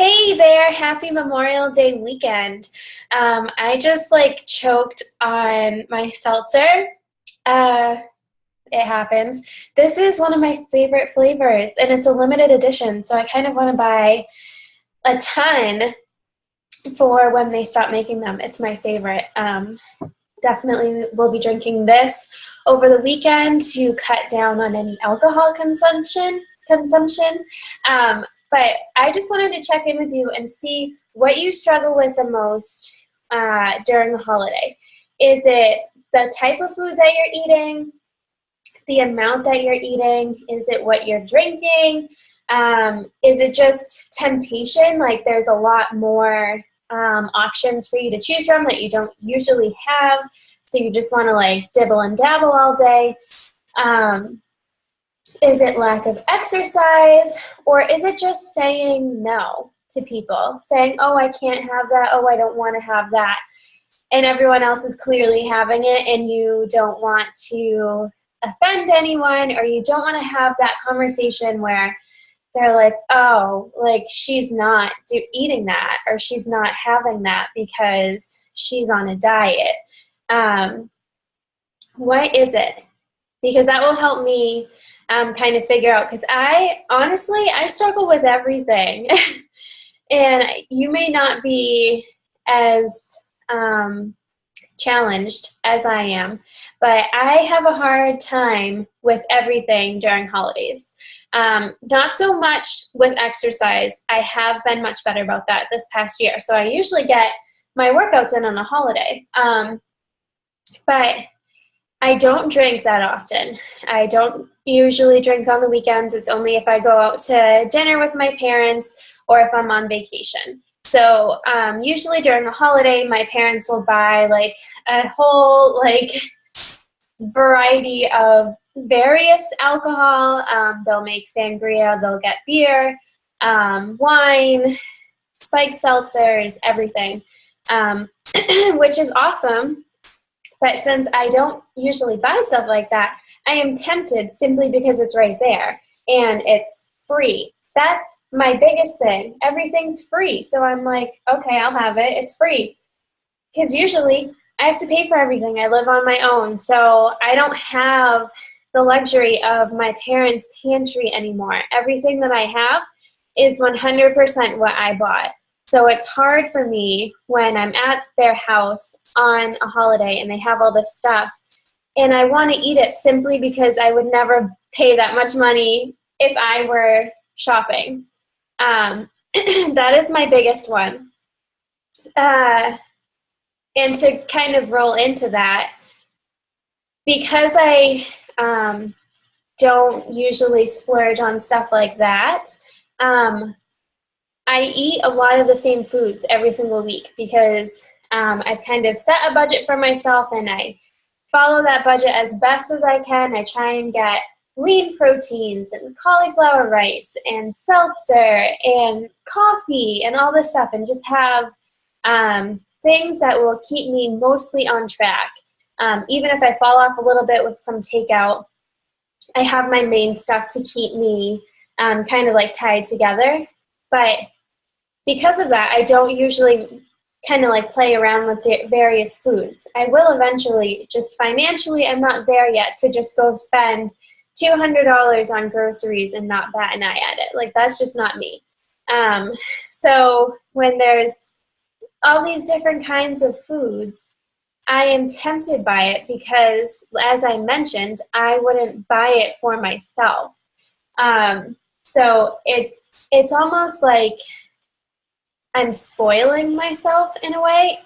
Hey there, happy Memorial Day weekend. I just like choked on my seltzer. Uh, it happens. This is one of my favorite flavors and it's a limited edition, so I kind of want to buy a ton for when they stop making them. It's my favorite. Definitely will be drinking this over the weekend to cut down on any alcohol consumption. But I just wanted to check in with you and see what you struggle with the most during the holiday. Is it the type of food that you're eating, the amount that you're eating? Is it what you're drinking? Is it just temptation? Like there's a lot more options for you to choose from that you don't usually have, so you just want to like dibble and dabble all day. Is it lack of exercise, or is it just saying no to people, saying, oh, I can't have that, oh, I don't want to have that, and everyone else is clearly having it and you don't want to offend anyone, or you don't want to have that conversation where they're like, oh, like she's not eating that, or she's not having that because she's on a diet. What is it? Because that will help me kind of figure out, because I struggle with everything. And you may not be as challenged as I am, but I have a hard time with everything during holidays. Not so much with exercise. I have been much better about that this past year. So I usually get my workouts in on a holiday. But I don't drink that often. I don't usually drink on the weekends. It's only if I go out to dinner with my parents or if I'm on vacation. So usually during the holiday, my parents will buy like a whole like variety of various alcohol. They'll make sangria, they'll get beer, wine, spiked seltzers, everything, which is awesome. But since I don't usually buy stuff like that, I am tempted simply because it's right there and it's free. That's my biggest thing. Everything's free. So I'm like, okay, I'll have it. It's free. Because usually I have to pay for everything. I live on my own. So I don't have the luxury of my parents' pantry anymore. Everything that I have is 100% what I bought. So it's hard for me when I'm at their house on a holiday and they have all this stuff and I want to eat it simply because I would never pay that much money if I were shopping. That is my biggest one. And to kind of roll into that, because I don't usually splurge on stuff like that, I eat a lot of the same foods every single week because I've kind of set a budget for myself and I follow that budget as best as I can. I try and get lean proteins and cauliflower rice and seltzer and coffee and all this stuff, and just have things that will keep me mostly on track. Even if I fall off a little bit with some takeout, I have my main stuff to keep me kind of like tied together. But because of that, I don't usually kind of like play around with various foods. I will eventually, just financially, I'm not there yet to just go spend $200 on groceries and not bat an eye at it. Like that's just not me. So when there's all these different kinds of foods, I am tempted by it because, as I mentioned, I wouldn't buy it for myself. So it's almost like I'm spoiling myself in a way,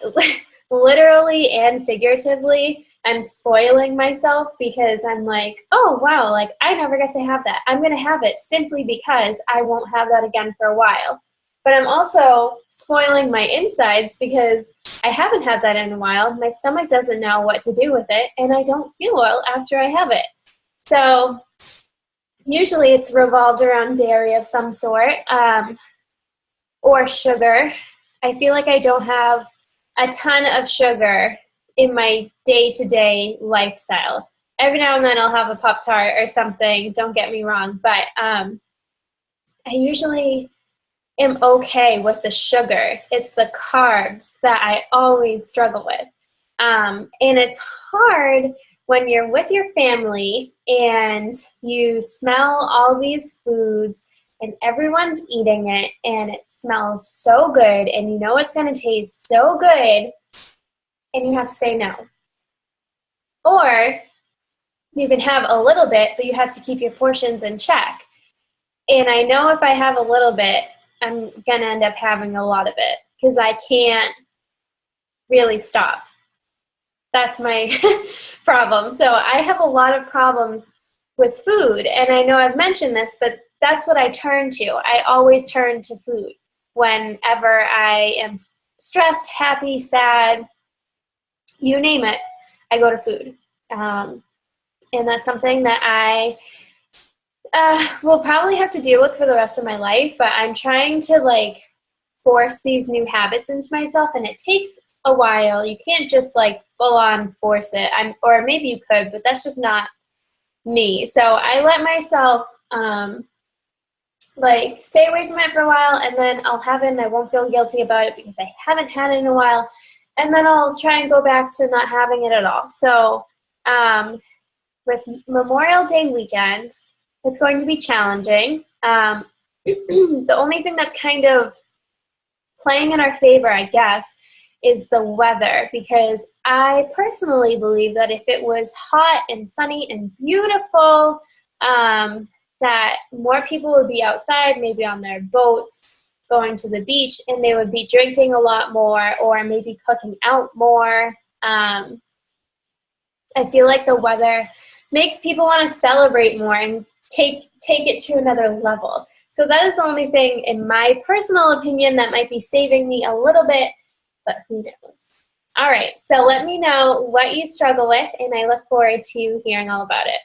literally and figuratively. I'm spoiling myself because I'm like, oh, wow, like I never get to have that. I'm going to have it simply because I won't have that again for a while. But I'm also spoiling my insides because I haven't had that in a while. My stomach doesn't know what to do with it, and I don't feel well after I have it. So usually it's revolved around dairy of some sort. Or sugar. I feel like I don't have a ton of sugar in my day-to-day lifestyle. Every now and then I'll have a Pop-Tart or something, don't get me wrong, but I usually am okay with the sugar. It's the carbs that I always struggle with. And it's hard when you're with your family and you smell all these foods and everyone's eating it and it smells so good and you know it's going to taste so good and you have to say no. Or you can have a little bit, but you have to keep your portions in check. And I know if I have a little bit, I'm going to end up having a lot of it because I can't really stop. That's my problem. So I have a lot of problems with food. And I know I've mentioned this, but that's what I turn to. I always turn to food whenever I am stressed, happy, sad, you name it, I go to food. And that's something that I will probably have to deal with for the rest of my life, but I'm trying to like force these new habits into myself, and it takes a while. You can't just like full on force it. Or maybe you could, but that's just not me. So I let myself like stay away from it for a while, and then I'll have it and I won't feel guilty about it because I haven't had it in a while, and then I'll try and go back to not having it at all. So with Memorial Day weekend, it's going to be challenging. The only thing that's kind of playing in our favor, I guess, is the weather, because I personally believe that if it was hot and sunny and beautiful, that more people would be outside, maybe on their boats, going to the beach, and they would be drinking a lot more or maybe cooking out more. I feel like the weather makes people want to celebrate more and take it to another level. So that is the only thing, in my personal opinion, that might be saving me a little bit, but who knows? All right, so let me know what you struggle with, and I look forward to hearing all about it.